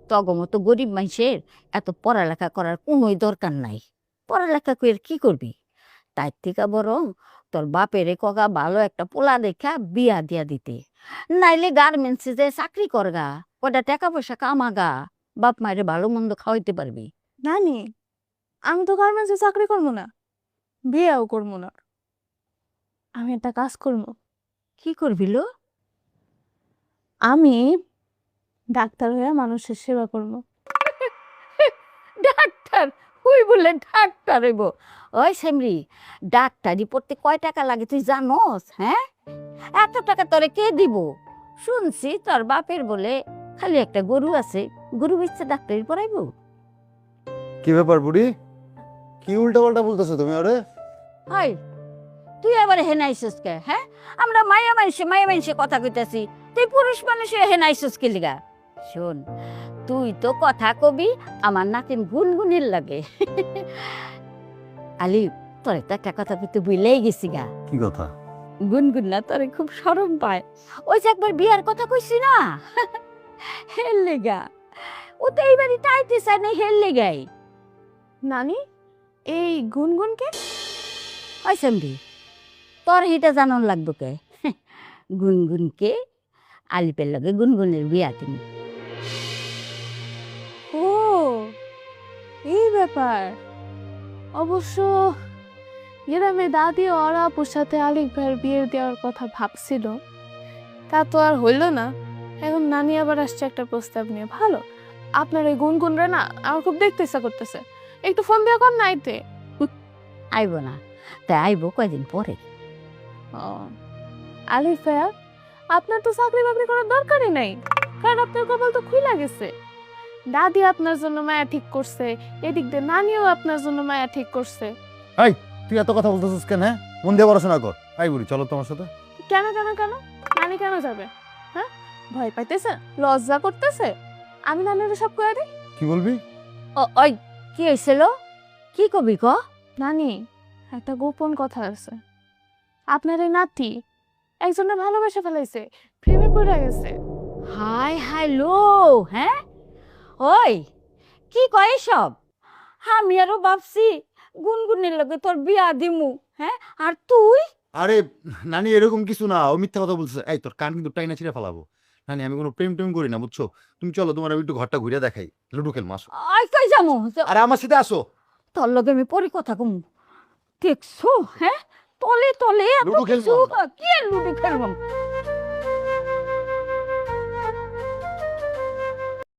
তগমতো গরিব মানুষের এত পড়ালেখা করার কোনোই দরকার নাই। পড়ালেখা করে কি করবি? তাই থেকে বরং তোর বাপেরে কগা ভালো একটা পোলা দেখা বিয়া দিয়া দিতে, নাইলে গার্মেন্টসে যে চাকরি করগা, কয়টা টাকা পয়সা কামাগা, বাপ মায়ের ভালো মন্দ খাওয়াইতে পারবি। নানি, আমি তো গার্মেন্টসে চাকরি করবো না, বিয়েও করবো না। আমি একটা কাজ করবো, কি করবি লো? আমি ডাক্তার হয়ে মানুষের সেবা করবো। ডাক্তার? হুই বলে ডাক্তার হইব? ওই সেমরি, ডাক্তারি পড়তে কয় টাকা লাগে তুই জানোস? হ্যাঁ, এত টাকা তোরে কে দিব? শুনছি তোর বাপের বলে খালি একটা গরু আছে, গরু বেচছে ডাক্তারি পড়াইব। কি ব্যাপার বুড়ি, কি উল্টা পাল্টা বলতেছো তুমি? আরে হাই, তুই এবারে হেনাইছিস কে? হ্যাঁ, আমরা মায়া মানুষে কথা কইতাছি, তুই পুরুষ মানুষে হেনাইছিস কি লিগা? শোন, তুই তো কথা কবি আমার নাতিন গুনগুনির লাগে। আলি, তোর একটা কথা কইতে ভুলেই গেছি গা। কি কথা? গুনগুন না তোরে খুব শরম পায়। ওই যে একবার বিয়ার কথা কইছি না, হেল লেগা ও তো এইবারই তাইতে চায় না, হেল লেগাই। নানি, এই গুনগুনকে? ওই সেমরি, তোর হিটা জানন লাগবো কে? গুনগুনকে আলিপের লগে গুনগুনের বিয়া তুমি। ও, এই ব্যাপার। অবশ্য গ্রামে দাদি ওরা আপুর সাথে আলিক ভাইয়ের বিয়ে দেওয়ার কথা ভাবছিল, তা তো আর হইল না। এখন নানি আবার আসছে একটা প্রস্তাব নিয়ে। ভালো, আপনার এই গুনগুনরা না আমার খুব দেখতে ইচ্ছা করতেছে। একটু ফোন দিয়ে কর না আইতে। আইব না, তাই আইব কয়দিন পরে। আলিফ ভাইয়া, আপনার তো চাকরি বাকরি করার দরকারই নাই, কারণ আপনার কপাল তো খুইলা গেছে। দাদি আপনার জন্য মায়া ঠিক করছে, এদিক দিয়ে নানিও আপনার জন্য মায়া ঠিক করছে। এই, তুই এত কথা বলতেছিস কেন? হ্যাঁ, মন দিয়ে পড়াশোনা কর। এই বুড়ি, চলো তোমার সাথে। কেন কেন কেন? নানি কেন যাবে? হ্যাঁ, ভয় পাইতেছে, লজ্জা করতেছে? আমি নানির সব কয়ে দিই। কি বলবি? ওই কি হয়েছিল, কি কবি ক? নানি, একটা গোপন কথা আছে। আপনার এই নাতি একজনের ভালোবেসে ফেলাইছে, প্রেমে পড়ে গেছে। হাই হাই লো, হ্যাঁ? ওই কি কয় সব? আমি আরো ভাবছি গুনগুনের লগে তোর বিয়া দিমু, হ্যাঁ, আর তুই? আরে নানি, এরকম কিছু না, ও মিথ্যা কথা বলছে। এই, তোর কান কিন্তু টাইনা ছিঁড়ে ফেলাবো। নানি, আমি কোনো প্রেম টেম করি না, বুঝছো? তুমি চলো, তোমার আমি একটু ঘরটা ঘুরে দেখাই। লুডু খেলবো, আসো। আই কই যামু? আরে আমার সাথে আসো। তোর লগে আমি পরে কথা কমু, দেখছো? হ্যাঁ, তলে তলে এত লুডো খেলবো কিছু। আমরা। কি আর লুডো খেলবাম?